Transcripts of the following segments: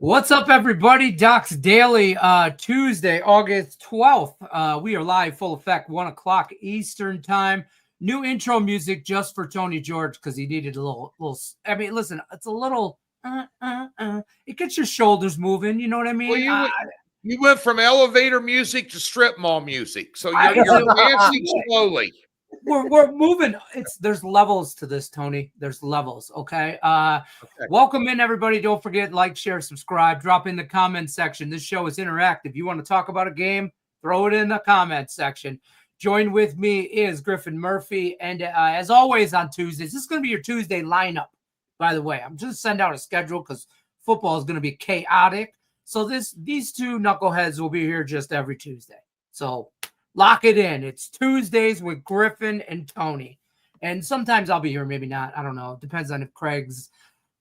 What's up, everybody? Doc's Daily, Tuesday, August 12th. We are live, full effect, 1 o'clock Eastern time. New intro music just for Tony George because he needed a little. I mean, listen, it's a little. It gets your shoulders moving. You know what I mean? Well, you went from elevator music to strip mall music, so you're advancing slowly. We're moving. There's levels to this, Tony. There's levels. Okay. Welcome in, everybody. Don't forget, like, share, subscribe, drop in the comment section. This show is interactive. You want to talk about a game, throw it in the comment section. Join with me is Griffin Murphy. And as always on Tuesdays, this is going to be your Tuesday lineup, by the way. I'm just sending out a schedule because football is going to be chaotic. So these two knuckleheads will be here just every Tuesday. So lock it in. It's Tuesdays with Griffin and Tony. And sometimes I'll be here, maybe not. I don't know. It depends on if Craig's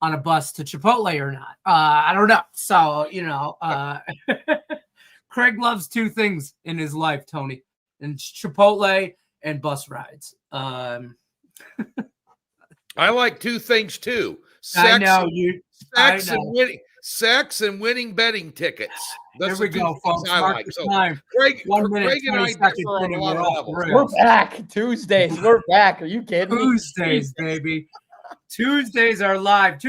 on a bus to Chipotle or not. I don't know. So, Craig loves two things in his life, Tony. And it's Chipotle and bus rides. I like two things, too. Sex and winning betting tickets. There we go, folks. I like. So Craig and I differ on a lot of levels. We're back. Tuesdays. We're back. Are you kidding me? Tuesdays, baby. Tuesdays are live.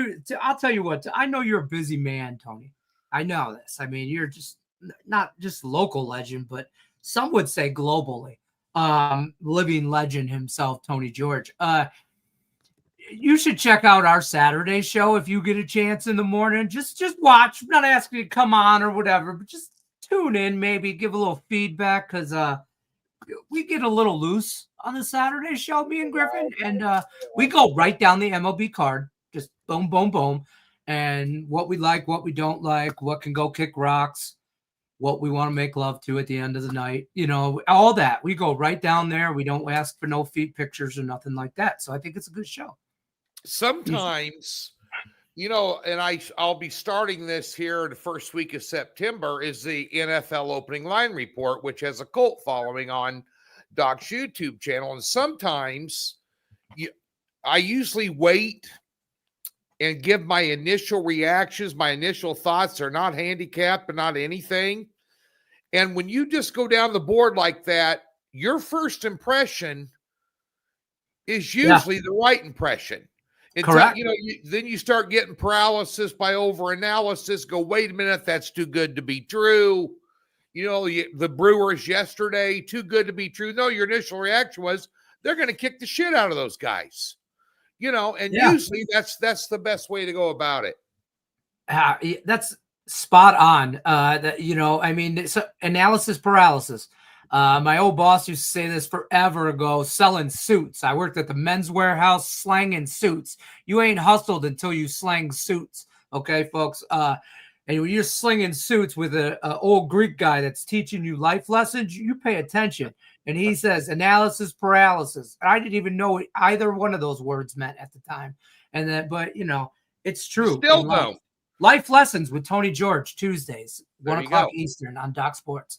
I'll tell you what. I know you're a busy man, Tony. I know this. I mean, you're just not just local legend, but some would say globally. Living legend himself, Tony George. You should check out our Saturday show if you get a chance in the morning. Just watch. I'm not asking you to come on or whatever, but just tune in, maybe give a little feedback because we get a little loose on the Saturday show, me and Griffin, and we go right down the MLB card, just boom, boom, boom, and what we like, what we don't like, what can go kick rocks, what we want to make love to at the end of the night, all that. We go right down there. We don't ask for no feet pictures or nothing like that. So I think it's a good show. Sometimes, and I'll be starting this here the first week of September, is the NFL opening line report, which has a cult following on Doc's YouTube channel. And sometimes I usually wait and give my initial reactions, my initial thoughts. They're not handicapped, but not anything. And when you just go down the board like that, your first impression is usually the right impression. Correct. Then you start getting paralysis by overanalysis. Go, wait a minute, that's too good to be true. The Brewers yesterday, too good to be true. No, your initial reaction was they're going to kick the shit out of those guys. Usually that's the best way to go about it. That's spot on. It's analysis paralysis. My old boss used to say this forever ago, selling suits. I worked at the Men's Warehouse slanging suits. You ain't hustled until you slang suits. Okay, folks. And when you're slinging suits with an old Greek guy that's teaching you life lessons, you pay attention. And he says analysis paralysis. I didn't even know what either one of those words meant at the time. But it's true. Still don't. Life lessons with Tony George, Tuesdays, 1 o'clock Eastern on Doc Sports.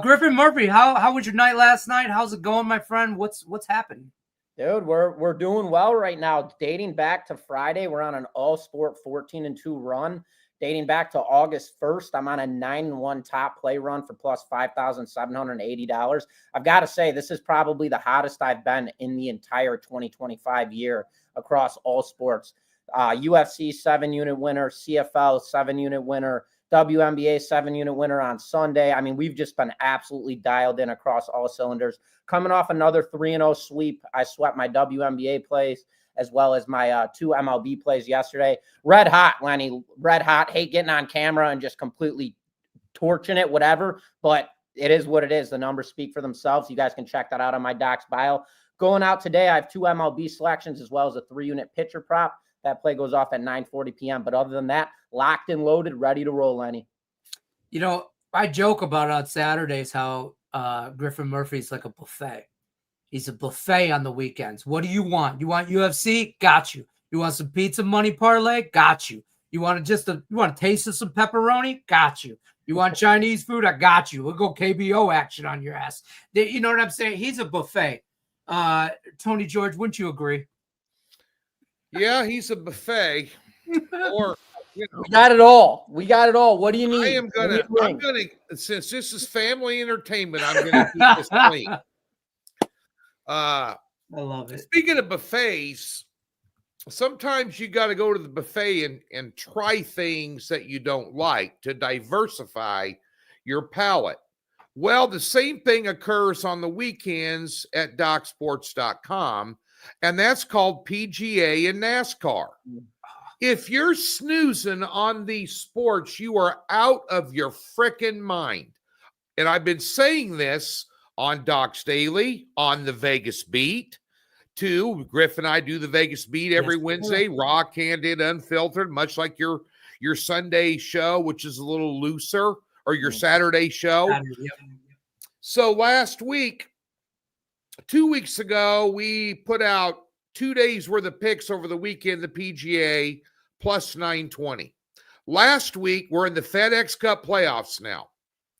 Griffin Murphy, how was your night last night? How's it going, my friend? What's happening? Dude, we're doing well right now. Dating back to Friday, we're on an all-sport 14-2 run. Dating back to August 1st, I'm on a 9-1 top play run for plus $5,780. I've got to say, this is probably the hottest I've been in the entire 2025 year across all sports. UFC 7-unit winner, CFL 7-unit winner, WNBA 7-unit winner on Sunday. I mean, we've just been absolutely dialed in across all cylinders. Coming off another 3-0 sweep, I swept my WNBA plays as well as my 2 MLB plays yesterday. Red hot, Lenny. Red hot. Hate getting on camera and just completely torching it, whatever. But it is what it is. The numbers speak for themselves. You guys can check that out on my Doc's bio. Going out today, I have 2 MLB selections as well as a 3-unit pitcher prop. That play goes off at 9:40 p.m. But other than that, locked and loaded, ready to roll, Lenny. I joke about on Saturdays how Griffin Murphy's like a buffet. He's a buffet on the weekends. What do you want? You want UFC? Got you. You want some pizza money parlay? Got you. You want to taste of some pepperoni? Got you. You want Chinese food? I got you. We'll go KBO action on your ass. You know what I'm saying? He's a buffet. Tony George, wouldn't you agree? Yeah, he's a buffet. Or You know, We got it all. We got it all. What do you need? I'm gonna, since this is family entertainment, I'm gonna keep this clean. I love it. Speaking of buffets, sometimes you got to go to the buffet and try things that you don't like to diversify your palate. Well, the same thing occurs on the weekends at DocSports.com, and that's called PGA and NASCAR. If you're snoozing on these sports, you are out of your frickin' mind. And I've been saying this on Doc's Daily, on the Vegas Beat, too. Griffin and I do the Vegas Beat every Wednesday, raw, candid, unfiltered, much like your Sunday show, which is a little looser, or your Saturday show. So last week, 2 weeks ago, we put out 2 days worth of picks over the weekend, the PGA plus 920. Last week, we're in the FedEx Cup playoffs now.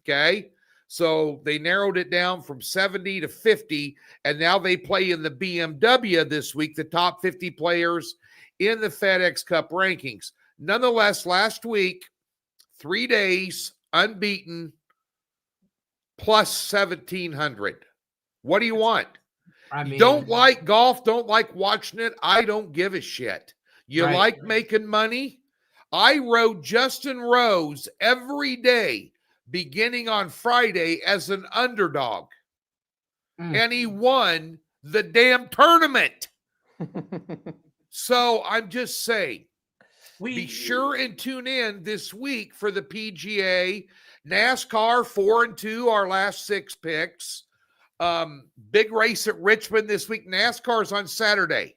Okay. So they narrowed it down from 70 to 50, and now they play in the BMW this week, the top 50 players in the FedEx Cup rankings. Nonetheless, last week, 3 days, unbeaten, plus 1,700. What do you want? I mean, Don't like golf, don't like watching it. I don't give a shit. You like making money? I rode Justin Rose every day beginning on Friday as an underdog. And he won the damn tournament. So I'm just saying, be sure and tune in this week for the PGA, NASCAR 4-2, our last 6 picks. Big race at Richmond this week. NASCAR's on Saturday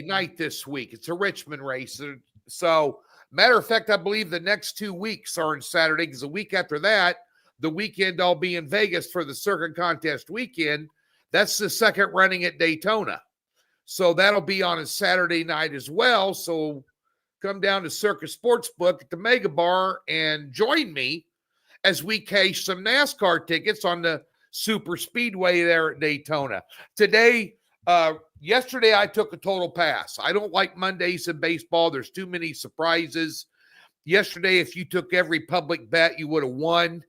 night this week. It's a Richmond race. So, matter of fact, I believe the next 2 weeks are on Saturday, because the week after that, the weekend I'll be in Vegas for the Circuit Contest weekend. That's the second running at Daytona. So that'll be on a Saturday night as well. So come down to Circus Sportsbook at the Mega Bar and join me as we cash some NASCAR tickets on the Super Speedway there at Daytona. Yesterday I took a total pass. I don't like Mondays in baseball. There's too many surprises. Yesterday, if you took every public bet, you would have won.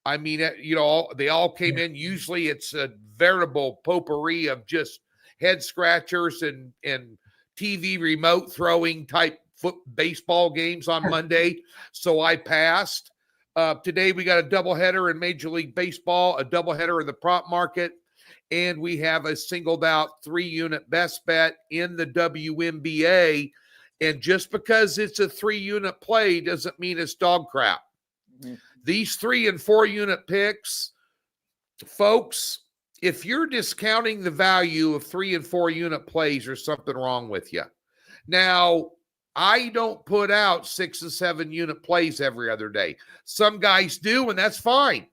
I mean, they all came in. Usually it's a veritable potpourri of just head scratchers and TV remote throwing type baseball games on Monday. So I passed. Today we got a doubleheader in Major League Baseball, a doubleheader in the prop market, and we have a singled out 3-unit best bet in the WNBA. And just because it's a 3-unit play doesn't mean it's dog crap. Mm-hmm. These 3 and 4 unit picks, folks, if you're discounting the value of 3 and 4 unit plays, there's something wrong with you. Now, I don't put out 6 and 7 unit plays every other day. Some guys do, and that's fine.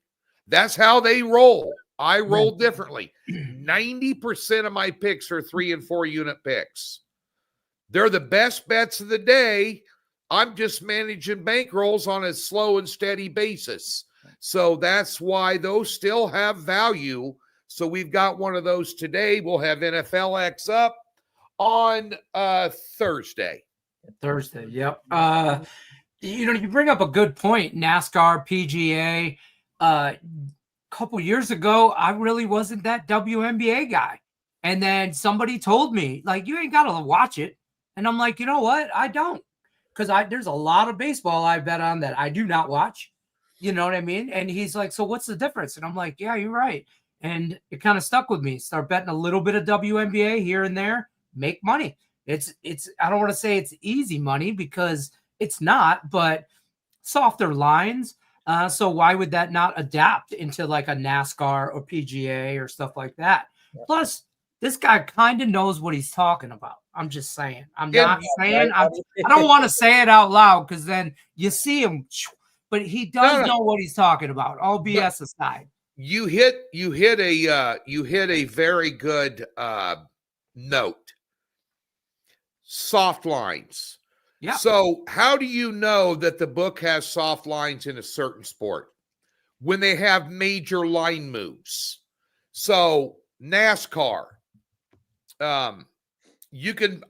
That's how they roll. I roll differently. 90% of my picks are 3 and 4 unit picks. They're the best bets of the day. I'm just managing bankrolls on a slow and steady basis. So that's why those still have value. So we've got one of those today. We'll have NFLX up on Thursday. Yep. You bring up a good point. NASCAR, PGA. Couple years ago, I really wasn't that WNBA guy. And then somebody told me, like, you ain't got to watch it. And I'm like, you know what? I don't. Because there's a lot of baseball I bet on that I do not watch. You know what I mean? And he's like, so what's the difference? And I'm like, yeah, you're right. And it kind of stuck with me. Start betting a little bit of WNBA here and there, make money. It's I don't want to say it's easy money because it's not, but softer lines. So why would that not adapt into like a NASCAR or PGA or stuff like that? Yeah. Plus, this guy kind of knows what he's talking about. I'm just saying. I don't want to say it out loud because then you see him, but he does know what he's talking about. All BS aside. You hit a very good note. Soft lines. Yeah. So how do you know that the book has soft lines in a certain sport? When they have major line moves. So NASCAR, you can,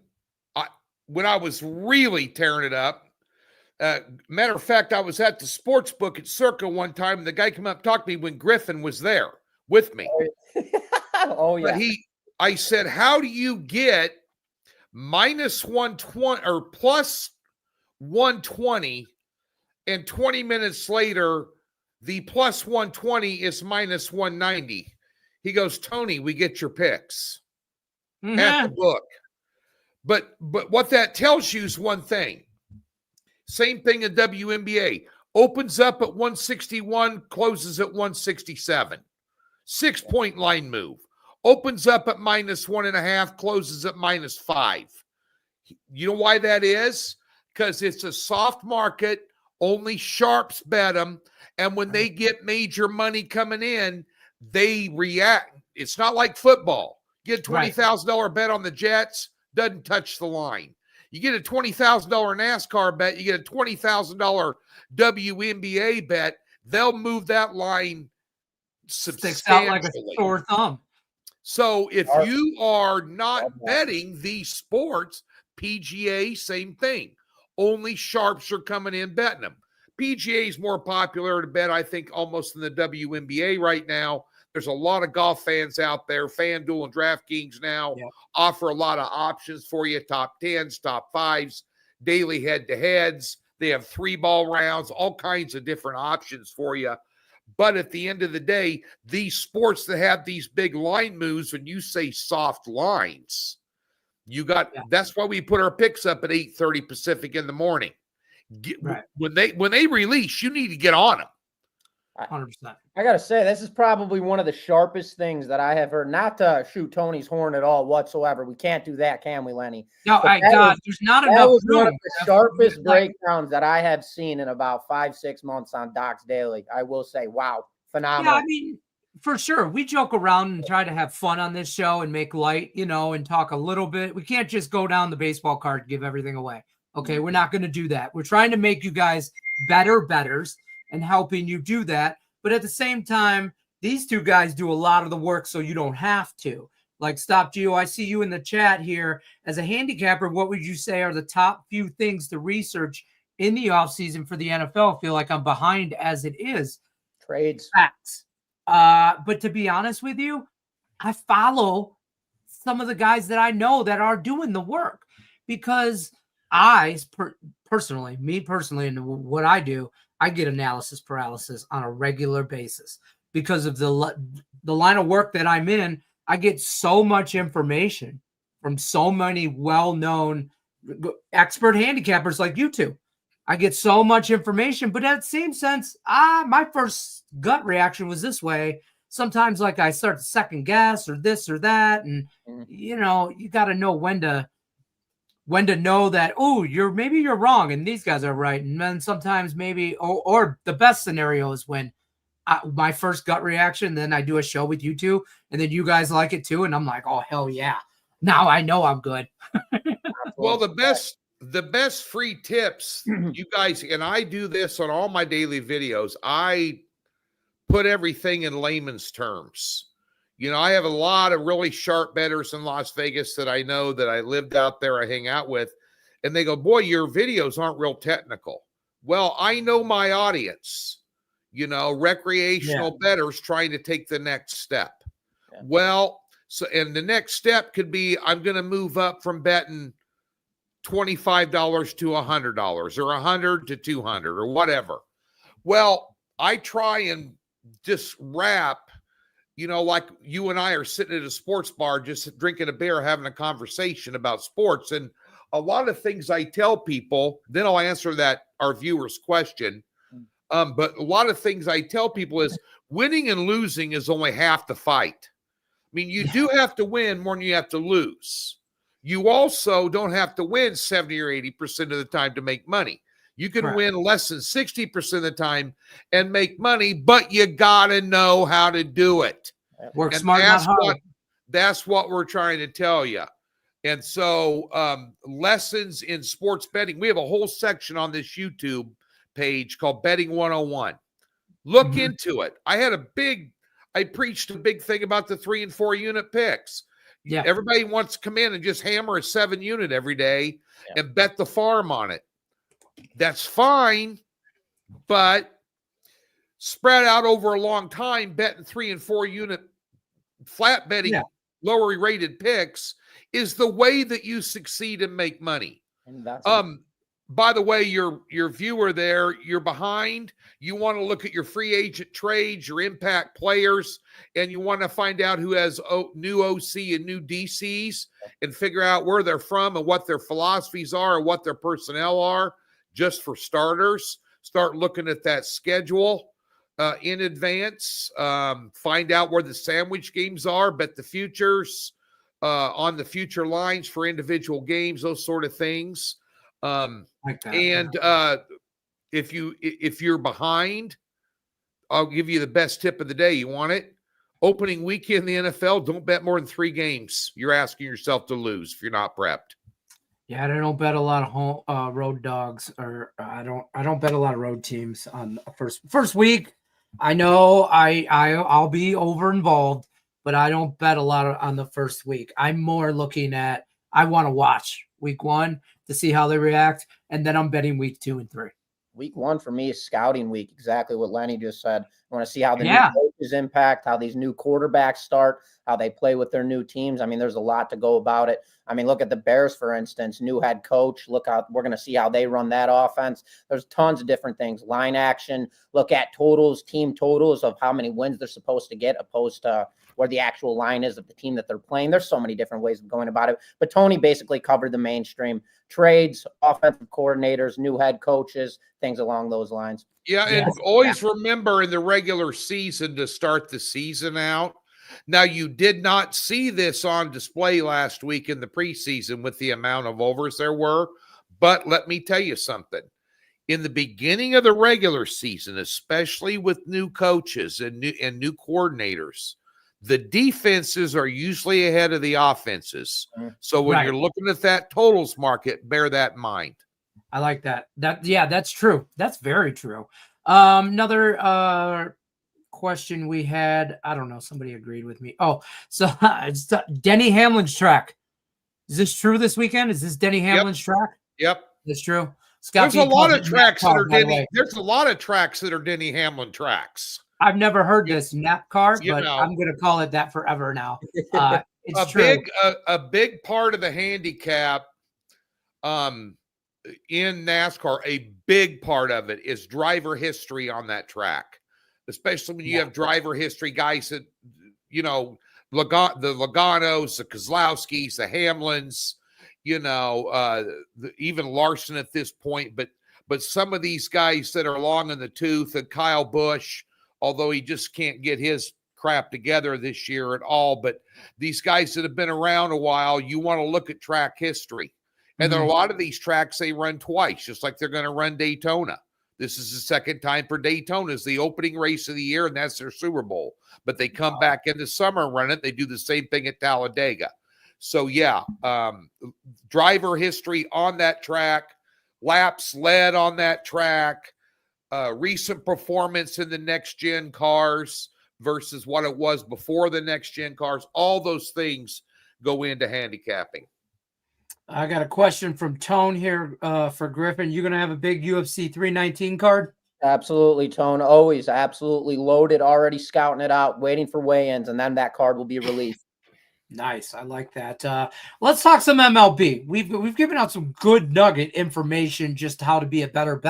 when I was really tearing it up, Matter of fact, I was at the sports book at Circa one time, and the guy came up and talked to me when Griffin was there with me. Oh, yeah. But I said, how do you get minus 120 or plus 120, and 20 minutes later, the plus 120 is minus 190? He goes, Tony, we get your picks at the book. But what that tells you is one thing. Same thing in WNBA. Opens up at 161, closes at 167. 6-point line move. Opens up at minus 1.5, closes at minus 5. You know why that is? Because it's a soft market. Only sharps bet them. And when they get major money coming in, they react. It's not like football. Get a $20,000 bet on the Jets, doesn't touch the line. You get a $20,000 NASCAR bet, you get a $20,000 WNBA bet, they'll move that line substantially. Sticks out like a sore thumb. So if you are not betting these sports, PGA, same thing. Only sharps are coming in betting them. PGA is more popular to bet, I think, almost than the WNBA right now. There's a lot of golf fans out there. FanDuel and DraftKings now offer a lot of options for you. Top 10s, top 5s, daily head-to-heads. They have 3-ball rounds, all kinds of different options for you. But at the end of the day, these sports that have these big line moves, when you say soft lines, that's why we put our picks up at 8:30 Pacific in the morning. When they release, you need to get on them. 100%. I got to say, this is probably one of the sharpest things that I have heard. Not to shoot Tony's horn at all whatsoever. We can't do that, can we, Lenny? No, there's not enough. That was one of the sharpest breakdowns that I have seen in about 5-6 months on Docs Daily. I will say, wow, phenomenal. Yeah, I mean, for sure. We joke around and try to have fun on this show and make light, and talk a little bit. We can't just go down the baseball card and give everything away. Okay, we're not going to do that. We're trying to make you guys better bettors and helping you do that. But at the same time, these two guys do a lot of the work so you don't have to. Like Stop Geo, I see you in the chat here. As a handicapper, what would you say are the top few things to research in the offseason for the NFL? I feel like I'm behind as it is. Trades. Facts. But to be honest with you, I follow some of the guys that I know that are doing the work because personally, and what I do, I get analysis paralysis on a regular basis because of the line of work that I'm in. I get so much information from so many well-known expert handicappers like you two. I get so much information, but at the same sense, my first gut reaction was this way. Sometimes like I start to second guess or this or that. And, you got to know when to know that, maybe you're wrong and these guys are right. And then sometimes maybe, or the best scenario is when my first gut reaction, then I do a show with you two and then you guys like it too. And I'm like, oh, hell yeah. Now I know I'm good. Well, the best free tips, you guys, and I do this on all my daily videos. I put everything in layman's terms. I have a lot of really sharp bettors in Las Vegas that I know that I lived out there, I hang out with, and they go, boy, your videos aren't real technical. Well, I know my audience, recreational bettors trying to take the next step. Yeah. Well, and the next step could be, I'm going to move up from betting $25 to $100 or $100 to $200 or whatever. Well, I try and just wrap, like you and I are sitting at a sports bar, just drinking a beer, having a conversation about sports. And a lot of things I tell people, then I'll answer our viewer's question. But a lot of things I tell people is winning and losing is only half the fight. I mean, you do have to win more than you have to lose. You also don't have to win 70 or 80% of the time to make money. You can win less than 60% of the time and make money, but you got to know how to do it. Work smart, not hard. That's what we're trying to tell you. And so lessons in sports betting, we have a whole section on this YouTube page called Betting 101. Look into it. I preached a big thing about the 3 and 4 unit picks. Yeah. Everybody wants to come in and just hammer a 7 unit every day and bet the farm on it. That's fine, but spread out over a long time, betting 3 and 4 unit flat betting lower rated picks is the way that you succeed and make money. And that's by the way, your viewer there, you're behind. You want to look at your free agent trades, your impact players, and you want to find out who has new OC and new DCs and figure out where they're from and what their philosophies are and what their personnel are. Just for starters, start looking at that schedule in advance. Find out where the sandwich games are, bet the futures on the future lines for individual games, those sort of things. Like that. And if you're behind, I'll give you the best tip of the day. You want it? Opening weekend in the NFL, don't bet more than 3 games. You're asking yourself to lose if you're not prepped. Yeah, I don't bet a lot of home road dogs, or I don't bet a lot of road teams on the first week. I know I'll be over involved, but I don't bet a lot on the first week. I'm more looking at, I want to watch week 1 to see how they react, and then I'm betting week 2 and 3. Week 1 for me is scouting week. Exactly what Lenny just said. I want to see how the new coaches impact, how these new quarterbacks start, how they play with their new teams. I mean, there's a lot to go about it. I mean, look at the Bears, for instance, new head coach. Look out, we're going to see how they run that offense. There's tons of different things. Line action, look at totals, team totals of how many wins they're supposed to get, opposed to where the actual line is of the team that they're playing. There's so many different ways of going about it. But Tony basically covered the mainstream: trades, offensive coordinators, new head coaches, things along those lines. Yeah, and always remember in the regular season to start the season out. Now, you did not see this on display last week in the preseason with the amount of overs there were, but let me tell you something. In the beginning of the regular season, especially with new coaches and new coordinators, the defenses are usually ahead of the offenses. So when you're looking at that totals market, bear that in mind. I like that. That's true. That's very true. Another question we had, I don't know, somebody agreed with me. Oh, so it's Denny Hamlin's track. Is this true this weekend? Is this Denny Hamlin's track? Yep. That's true. Scott, there's a lot of tracks that are Denny. There's a lot of tracks that are Denny Hamlin tracks. I've never heard this nap car, but I'm going to call it that forever now. It's true. A big part of the handicap in NASCAR, a big part of it is driver history on that track, especially when you have driver history guys that, you know, the Logano's, the Keselowskis, the Hamlins, you know, even Larson at this point, but some of these guys that are long in the tooth, and Kyle Busch, although he just can't get his crap together this year at all. But these guys that have been around a while, you want to look at track history. And there are a lot of these tracks they run twice, just like they're going to run Daytona. This is the second time for Daytona. It's the opening race of the year, and that's their Super Bowl. But they come back in the summer and run it. They do the same thing at Talladega. So, driver history on that track, laps led on that track, recent performance in the next-gen cars versus what it was before the next-gen cars. All those things go into handicapping. I got a question from Tone here for Griffin. You going to have a big UFC 319 card? Absolutely, Tone. Always absolutely loaded, already scouting it out, waiting for weigh-ins, and then that card will be released. Nice. I like that. Let's talk some MLB. We've given out some good nugget information, just how to be a better.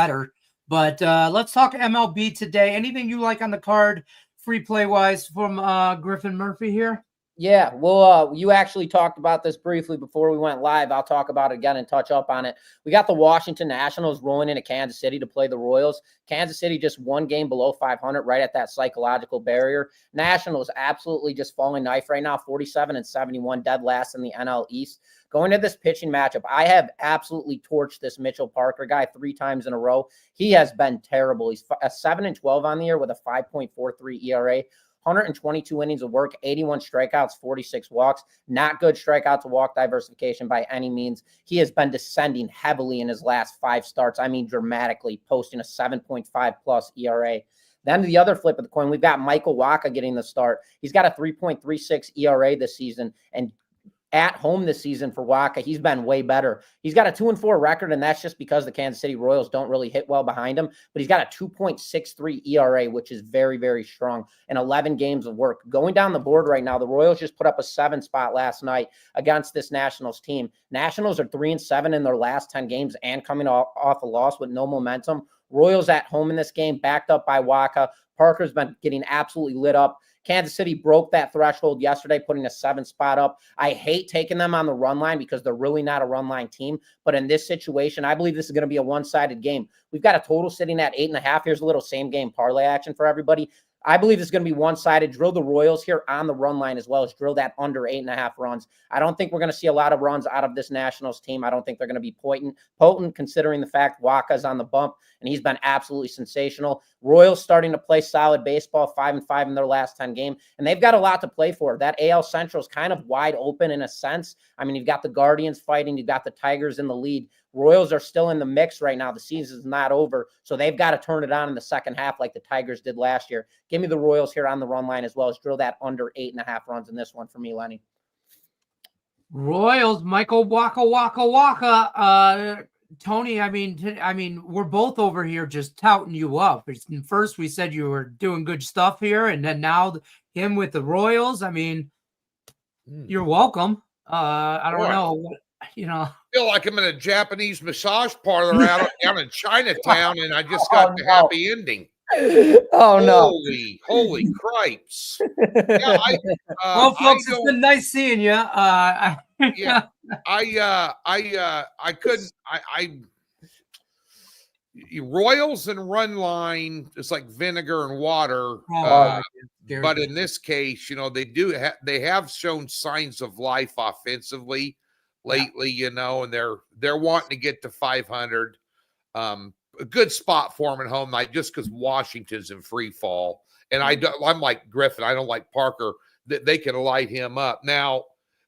But let's talk MLB today. Anything you like on the card, free play-wise, from Griffin Murphy here? Yeah, well, you actually talked about this briefly before we went live. I'll talk about it again and touch up on it. We got the Washington Nationals rolling into Kansas City to play the Royals. Kansas City just one game below 500, right at that psychological barrier. Nationals absolutely just falling knife right now, 47-71, dead last in the NL East. Going to this pitching matchup, I have absolutely torched this Mitchell Parker guy 3 times in a row. He has been terrible. He's 7-12 on the year with a 5.43 ERA. 122 innings of work, 81 strikeouts, 46 walks. Not good strikeout to walk diversification by any means. He has been descending heavily in his last 5 starts. I mean, dramatically, posting a 7.5 plus ERA. Then the other flip of the coin, we've got Michael Wacha getting the start. He's got a 3.36 ERA this season and at home this season for Waka, he's been way better. He's got a 2-4 record, and that's just because the Kansas City Royals don't really hit well behind him. But he's got a 2.63 ERA, which is very, very strong, and 11 games of work. Going down the board right now, the Royals just put up a 7 spot last night against this Nationals team. Nationals are 3-7 in their last 10 games and coming off a loss with no momentum. Royals at home in this game, backed up by Waka. Parker's been getting absolutely lit up. Kansas City broke that threshold yesterday, putting a 7 spot up. I hate taking them on the run line because they're really not a run line team. But in this situation, I believe this is going to be a one-sided game. We've got a total sitting at 8.5. Here's a little same game parlay action for everybody. I believe it's going to be one-sided. Drill the Royals here on the run line as well as drill that under 8.5 runs. I don't think we're going to see a lot of runs out of this Nationals team. I don't think they're going to be potent considering the fact Waka's on the bump, and he's been absolutely sensational. Royals starting to play solid baseball, 5-5 in their last 10 games, and they've got a lot to play for. That AL Central is kind of wide open in a sense. I mean, you've got the Guardians fighting, you've got the Tigers in the lead. Royals are still in the mix right now. The season's not over, so they've got to turn it on in the second half like the Tigers did last year. Give me the Royals here on the run line as well as drill that under 8.5 runs in this one for me, Lenny. Royals, Michael Waka. Tony, I mean, we're both over here just touting you up. First, we said you were doing good stuff here, and then now him with the Royals. I mean, you're welcome. I don't know, I feel like I'm in a Japanese massage parlor down in Chinatown, and I just got the happy ending. Oh no! Holy cripes! Yeah, well, folks, it's been nice seeing you. I couldn't. Royals and run line is like vinegar and water. But in this case, they have shown signs of life offensively lately, and they're wanting to get to 500. A good spot for them at home night just because Washington's in free fall. And I'm like Griffin. I don't like Parker. They can light him up. Now,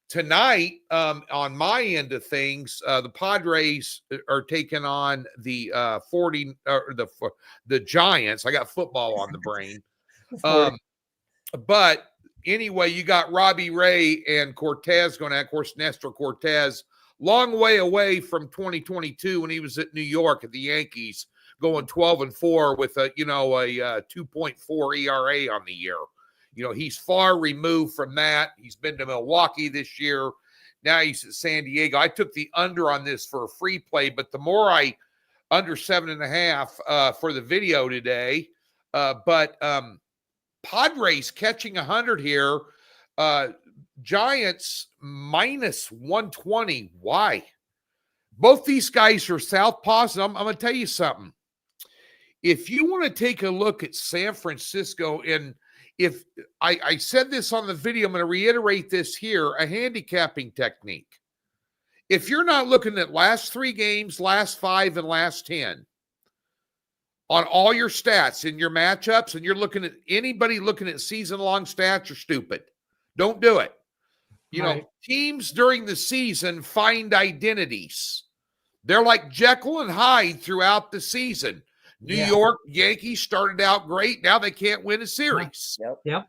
tonight, on my end of things, the Padres are taking on the the Giants. I got football on the brain. But anyway, you got Robbie Ray and Cortez going at, of course, Nestor Cortez, long way away from 2022 when he was at New York at the Yankees, going 12-4 with a 2.4 ERA on the year. He's far removed from that. He's been to Milwaukee this year. Now he's at San Diego. I took the under on this for a free play, but the more under 7.5 for the video today. But Padres catching 100 here. Giants minus 120. Why? Both these guys are southpaws. And I'm going to tell you something. If you want to take a look at San Francisco, and if I said this on the video, I'm going to reiterate this here, a handicapping technique. If you're not looking at last 3 games, last 5, and last 10 on all your stats in your matchups, and you're looking at anybody looking at season-long stats, you're stupid. Don't do it. Teams during the season find identities. They're like Jekyll and Hyde throughout the season. New York Yankees started out great. Now they can't win a series. Yep.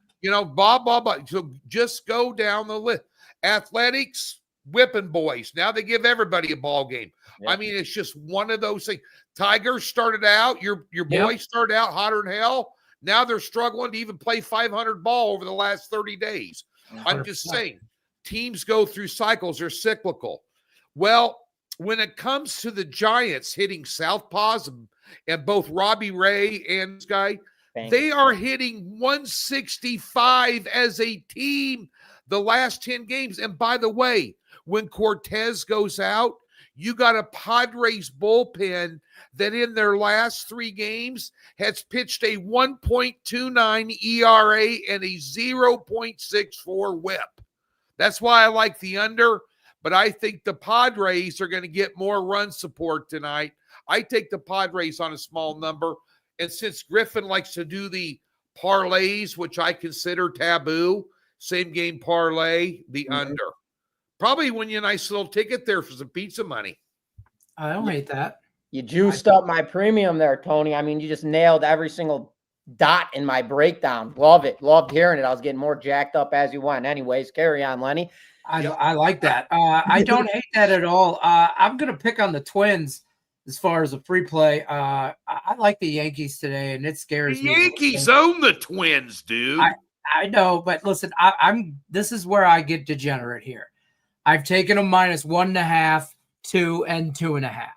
Blah, blah, blah. So just go down the list. Athletics, whipping boys. Now they give everybody a ball game. Yep. I mean, it's just one of those things. Tigers started out, your boys started out hotter than hell. Now they're struggling to even play 500 ball over the last 30 days. 100%. I'm just saying, teams go through cycles. They're cyclical. Well, when it comes to the Giants hitting southpaws and both Robbie Ray and this guy, they are hitting 165 as a team the last 10 games. And by the way, when Cortez goes out, you got a Padres bullpen that in their last 3 games has pitched a 1.29 ERA and a 0.64 whip. That's why I like the under, but I think the Padres are going to get more run support tonight. I take the Padres on a small number. And since Griffin likes to do the parlays, which I consider taboo, same game parlay, the under. Probably win you a nice little ticket there for some pizza money. I don't hate that. You juiced up my premium there, Tony. I mean, you just nailed every single dot in my breakdown. Love it. Loved hearing it. I was getting more jacked up as you went. Anyways, carry on, Lenny. I like that. I don't hate that at all. I'm going to pick on the Twins as far as a free play. I like the Yankees today, and it scares The me. Yankees own the Twins, dude. I know, but listen, this is where I get degenerate here. I've taken them -1.5, 2, and 2.5.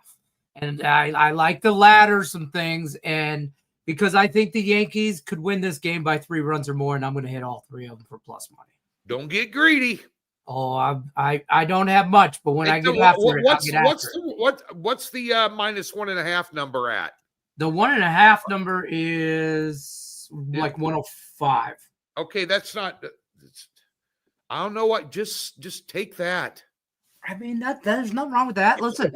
And I like the latter some things, and because I think the Yankees could win this game by 3 runs or more, and I'm going to hit all 3 of them for plus money. Don't get greedy. Oh, I don't have much, but when I get after it, I'll get after it. What's the -1.5 number at? The 1.5 number is like 105. Okay, that's not. I don't know what. Just take that. I mean there's nothing wrong with that. Listen,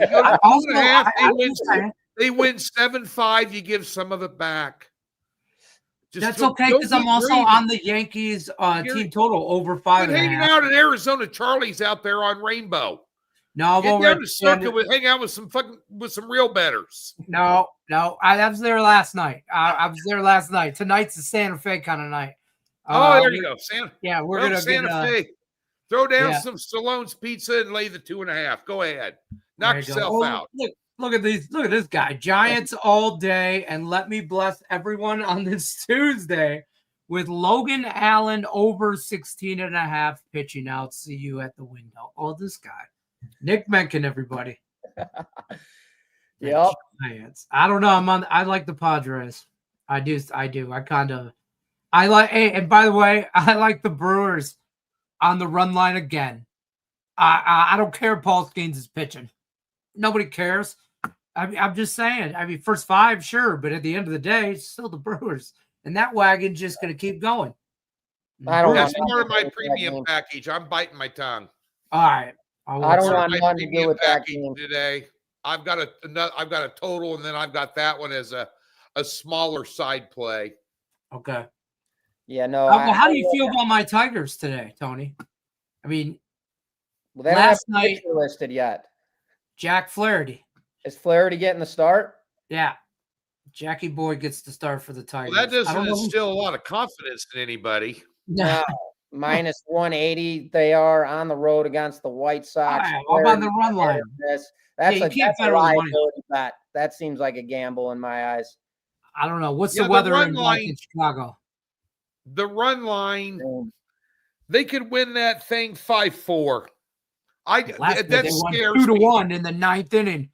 They win 7-5. You give some of it back. That's okay because I'm also on the Yankees team total over 5.5. Hanging out in Arizona, Charlie's out there on Rainbow. No, get down to Circuit hang out with some real bettors. No, I was there last night. I was there last night. Tonight's a Santa Fe kind of night. There you go, Santa. Yeah, we're gonna Santa Fe. Throw down some Stallone's pizza and lay the 2.5. Go ahead, knock yourself out. Look at these. Look at this guy. Giants all day, and let me bless everyone on this Tuesday with Logan Allen over 16.5 pitching out. See you at the window. Oh, this guy, Nick Mencken, everybody. Yep. Giants. I don't know. I like the Padres. I do. I like. Hey, and by the way, I like the Brewers on the run line again. I don't care. Paul Skeens is pitching. Nobody cares. I'm just saying. I mean, first 5, sure, but at the end of the day, it's still the Brewers, and that wagon's just going to keep going. That's part of my premium package. I'm biting my tongue. All right. I don't want nothing to do with that game today. I've got a total, and then I've got that one as a smaller side play. Okay. Yeah, no. How do you feel about my Tigers today, Tony? I mean, they last night listed yet. Jack Flaherty. Is Flaherty getting the start? Yeah. Jackie Boy gets the start for the Tigers. Well, that doesn't instill a lot of confidence in anybody. No. -180. They are on the road against the White Sox. Right, I'm on the run line. That's a liability bet. That seems like a gamble in my eyes. I don't know. What's the weather in Chicago? The run line, they could win that thing 5-4. That scares me. 2-1 in the 9th inning.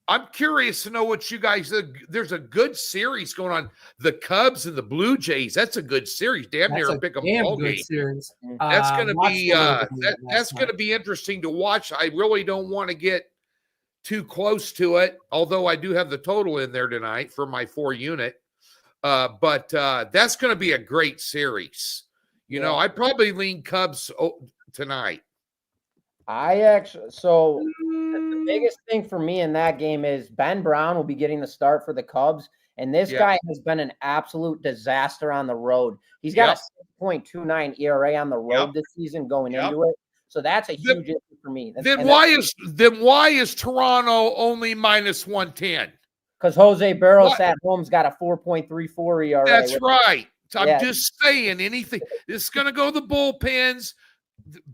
I'm curious to know what you guys. There's a good series going on. The Cubs and the Blue Jays. That's a good series. Damn near a pick 'em ball game. Series. That's going to be that's going to be interesting to watch. I really don't want to get too close to it, although I do have the total in there tonight for my 4 unit. But that's going to be a great series. You know, I probably lean Cubs tonight. The biggest thing for me in that game is Ben Brown will be getting the start for the Cubs, and this guy has been an absolute disaster on the road. He's got a 6.29 ERA on the road this season going into it. So that's a huge issue for me. Then why is Toronto only -110? Because Jose Barros at home's got a 4.34 ERA. That's right. I'm just saying anything. It's going to go the bullpens.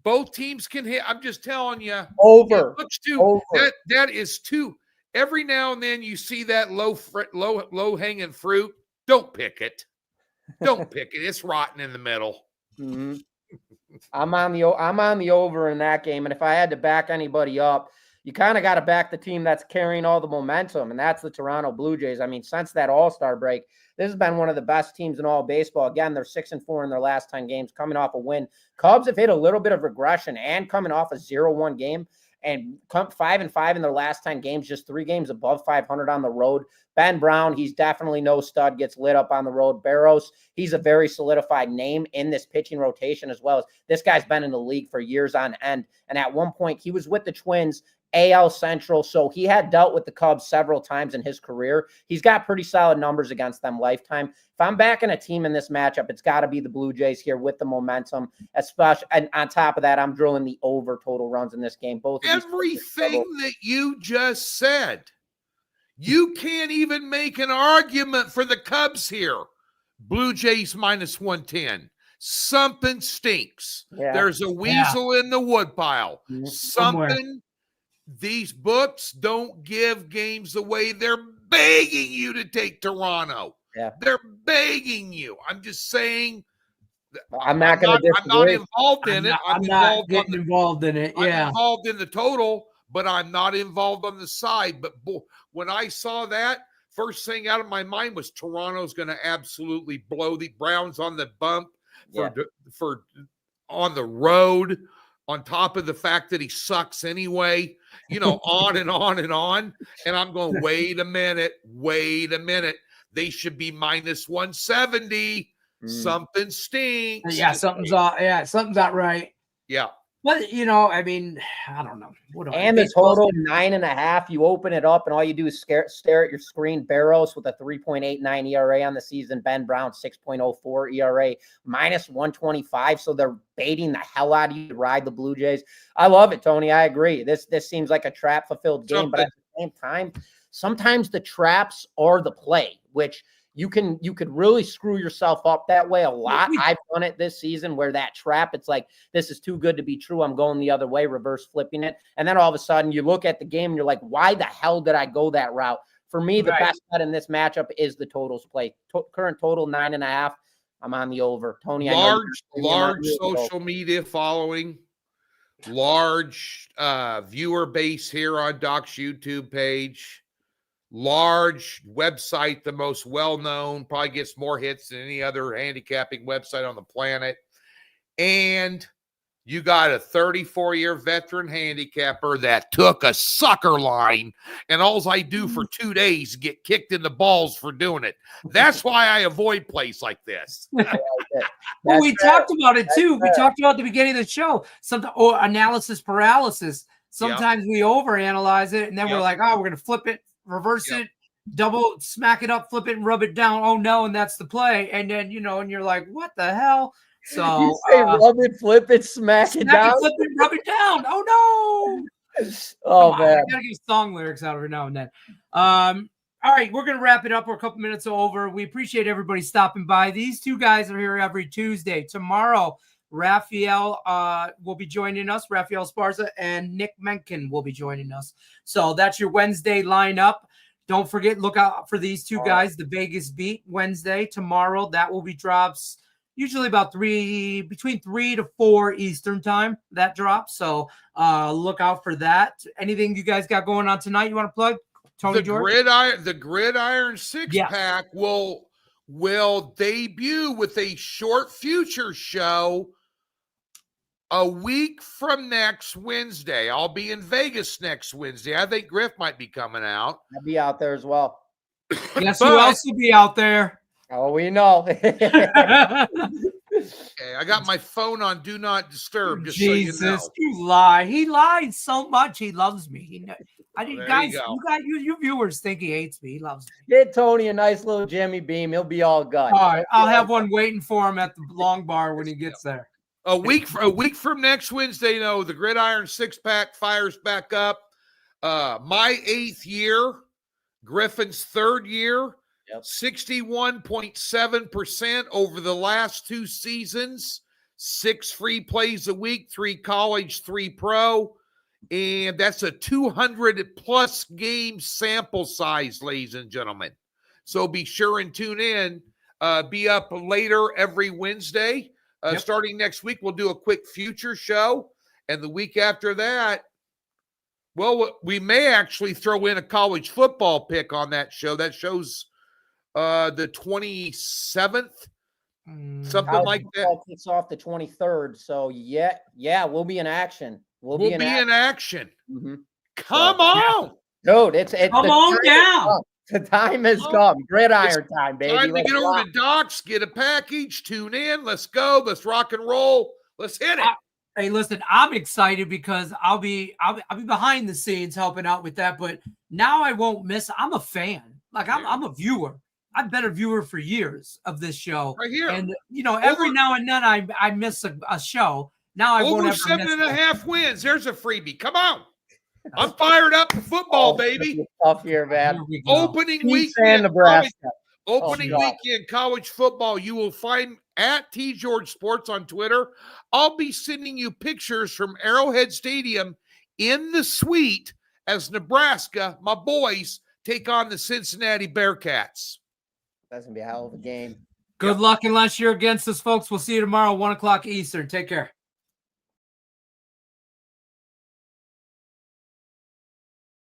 Both teams can hit. I'm just telling you. Over. That is too. Every now and then you see that low hanging fruit. Don't pick it. Don't pick it. It's rotten in the middle. Mm-hmm. I'm on the over in that game, and if I had to back anybody up, you kind of got to back the team that's carrying all the momentum, and that's the Toronto Blue Jays. I mean, since that All-Star break, this has been one of the best teams in all baseball. Again, they're 6-4 in their last 10 games, coming off a win. Cubs have hit a little bit of regression and coming off a 0-1 game, and come 5-5 in their last 10 games, just 3 games above 500 on the road. Ben Brown, he's definitely no stud, gets lit up on the road. Barros, he's a very solidified name in this pitching rotation as well. As this guy's been in the league for years on end, and at one point he was with the Twins, AL Central, so he had dealt with the Cubs several times in his career. He's got pretty solid numbers against them lifetime. If I'm backing a team in this matchup, it's got to be the Blue Jays here with the momentum, especially. And on top of that, I'm drilling the over total runs in this game. Everything that you just said, you can't even make an argument for the Cubs here. Blue Jays -110. something stinks. Yeah. There's a weasel in the woodpile. Somewhere. Something. These books don't give games away. They're begging you to take Toronto. Yeah. They're begging you. I'm just saying. I'm not going to I'm not involved in it. I'm not getting involved in it. Yeah. I'm involved in the total, but I'm not involved on the side. But when I saw that, first thing out of my mind was Toronto's going to absolutely blow the Browns on the bump for on the road, on top of the fact that he sucks anyway, on and on and on. And I'm going, wait a minute. They should be minus 170. Something stinks. Yeah, something's not right. Yeah. But I mean, I don't know. And the total 9.5. You open it up, and all you do is stare at your screen. Barros with a 3.89 ERA on the season. Ben Brown 6.04 ERA, minus 125. So they're baiting the hell out of you to ride the Blue Jays. I love it, Tony. I agree. This seems like a trap fulfilled game, but at the same time, sometimes the traps are the play, which you could really screw yourself up that way a lot. I've done it this season where that trap, it's like, this is too good to be true. I'm going the other way, reverse flipping it. And then all of a sudden you look at the game and you're like, why the hell did I go that route? For me, the best bet in this matchup is the totals play. Current total 9.5. I'm on the over. Tony, large social media following, large viewer base here on Doc's YouTube page. Large website, the most well-known, probably gets more hits than any other handicapping website on the planet. And you got a 34-year veteran handicapper that took a sucker line, and all I do for 2 days is get kicked in the balls for doing it. That's why I avoid plays like this. Well, we talked about it too. We talked about at the beginning of the show. Analysis paralysis. Sometimes we overanalyze it, and then we're like, we're going to flip it, reverse it, double, smack it up, flip it, and rub it down. Oh no, and that's the play. And then and you're like, what the hell? So you say rub it, flip it, smack it down, flip it, rub it down. Oh no! Oh man, I gotta get song lyrics out every now and then. All right, we're gonna wrap it up. We're a couple minutes over. We appreciate everybody stopping by. These two guys are here every Tuesday. Tomorrow, Raphael will be joining us. Raphael Sparza and Nick Menken will be joining us. So that's your Wednesday lineup. Don't forget, look out for these two guys. The Vegas Beat Wednesday tomorrow. That will be drops usually about between 3 to 4 Eastern time. That drops. So look out for that. Anything you guys got going on tonight? You want to plug, Tony? The Gridiron six-pack will debut with a short future show a week from next Wednesday. I'll be in Vegas next Wednesday. I think Griff might be coming out. I'll be out there as well. Guess who else will be out there? Oh, we know. Okay, I got my phone on Do Not Disturb. Just Jesus, so you know. You lie. He lied so much. He loves me. Guys, you viewers think he hates me. He loves me. Get Tony a nice little Jimmy Beam. He'll be all good. All right, I'll have one waiting for him at the long bar when he gets there. A week from next Wednesday, the Gridiron six-pack fires back up. My 8th year, Griffin's 3rd year, 61.7% over the last 2 seasons, 6 free plays a week, 3 college, 3 pro, and that's a 200-plus game sample size, ladies and gentlemen. So be sure and tune in. Be up later every Wednesday. Starting next week, we'll do a quick future show. And the week after that, we may actually throw in a college football pick on that show. That show's the 27th, something like that. Kicks off the 23rd. So, we'll be in action. We'll be in action. Mm-hmm. Come on. Dude, it's come on down. The time has come. Gridiron time, baby. Time to get over to Doc's, get a package, tune in. Let's go. Let's rock and roll. Let's hit it. Hey, listen, I'm excited because I'll be behind the scenes helping out with that. But now I won't miss. I'm a fan. Like I'm a viewer. I've been a viewer for years of this show. Right here. And every now and then I miss a show. Now I won't ever miss 7.5 wins. There's a freebie. Come on. I'm fired up for football, baby. Tough here, man. Opening week. Nebraska. Opening weekend college football. You will find at T George Sports on Twitter. I'll be sending you pictures from Arrowhead Stadium in the suite as Nebraska, my boys, take on the Cincinnati Bearcats. That's going to be a hell of a game. Good luck unless you're against us, folks. We'll see you tomorrow, 1 o'clock Eastern. Take care.